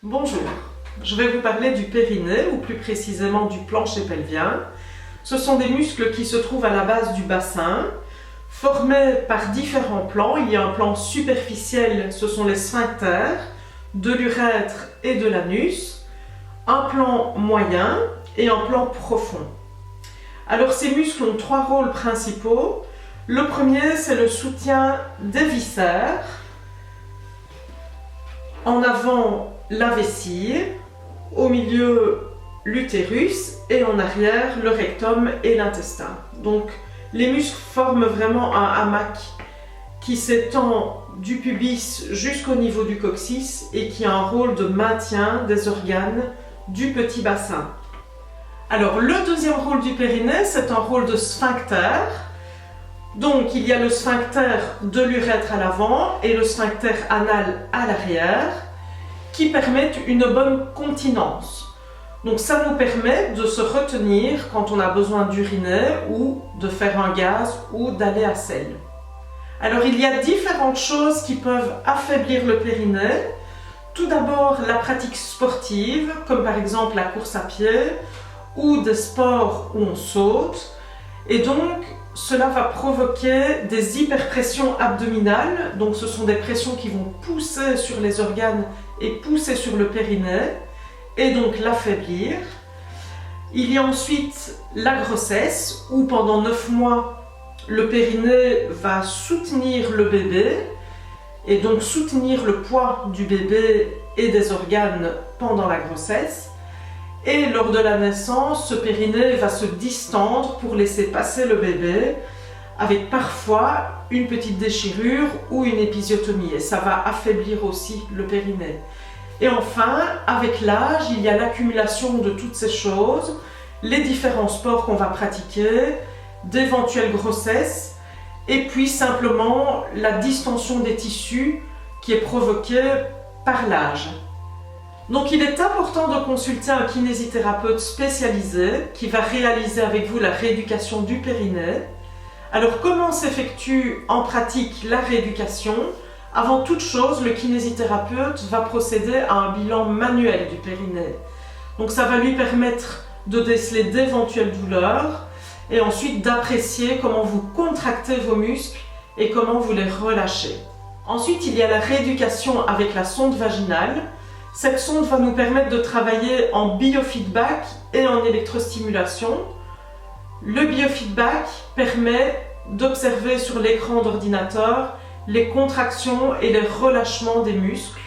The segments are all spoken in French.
Bonjour, je vais vous parler du périnée, ou plus précisément du plancher pelvien. Ce sont des muscles qui se trouvent à la base du bassin, formés par différents plans. Il y a un plan superficiel, ce sont les sphincters, de l'urètre et de l'anus, un plan moyen et un plan profond. Alors ces muscles ont trois rôles principaux. Le premier, c'est le soutien des viscères. En avant, la vessie, au milieu, l'utérus et en arrière, le rectum et l'intestin. Donc les muscles forment vraiment un hamac qui s'étend du pubis jusqu'au niveau du coccyx et qui a un rôle de maintien des organes du petit bassin. Alors le deuxième rôle du périnée, c'est un rôle de sphincter. Donc il y a le sphincter de l'urètre à l'avant et le sphincter anal à l'arrière qui permettent une bonne continence. Donc ça nous permet de se retenir quand on a besoin d'uriner ou de faire un gaz ou d'aller à selle. Alors il y a différentes choses qui peuvent affaiblir le périnée. Tout d'abord la pratique sportive, comme par exemple la course à pied ou des sports où on saute. Et donc cela va provoquer des hyperpressions abdominales. Donc ce sont des pressions qui vont pousser sur les organes et pousser sur le périnée et donc l'affaiblir. Il y a ensuite la grossesse où pendant 9 mois le périnée va soutenir le bébé et donc soutenir le poids du bébé et des organes pendant la grossesse. Et lors de la naissance, ce périnée va se distendre pour laisser passer le bébé avec parfois une petite déchirure ou une épisiotomie et ça va affaiblir aussi le périnée. Et enfin, avec l'âge, il y a l'accumulation de toutes ces choses, les différents sports qu'on va pratiquer, d'éventuelles grossesses et puis simplement la distension des tissus qui est provoquée par l'âge. Donc il est important de consulter un kinésithérapeute spécialisé qui va réaliser avec vous la rééducation du périnée. Alors comment s'effectue en pratique la rééducation? Avant toute chose, le kinésithérapeute va procéder à un bilan manuel du périnée. Donc ça va lui permettre de déceler d'éventuelles douleurs et ensuite d'apprécier comment vous contractez vos muscles et comment vous les relâchez. Ensuite, il y a la rééducation avec la sonde vaginale. Cette sonde va nous permettre de travailler en biofeedback et en électrostimulation. Le biofeedback permet d'observer sur l'écran d'ordinateur les contractions et les relâchements des muscles.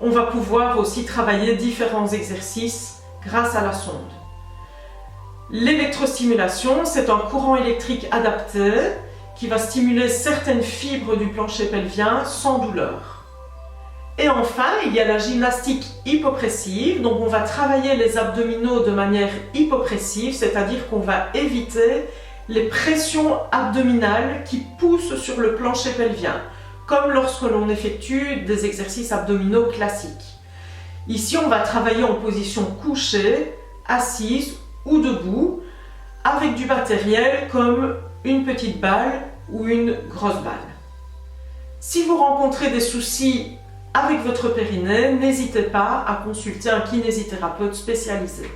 On va pouvoir aussi travailler différents exercices grâce à la sonde. L'électrostimulation, c'est un courant électrique adapté qui va stimuler certaines fibres du plancher pelvien sans douleur. Et enfin, il y a la gymnastique hypopressive, donc on va travailler les abdominaux de manière hypopressive, c'est-à-dire qu'on va éviter les pressions abdominales qui poussent sur le plancher pelvien, comme lorsque l'on effectue des exercices abdominaux classiques. Ici, on va travailler en position couchée, assise ou debout, avec du matériel comme une petite balle ou une grosse balle. Si vous rencontrez des soucis avec votre périnée, n'hésitez pas à consulter un kinésithérapeute spécialisé.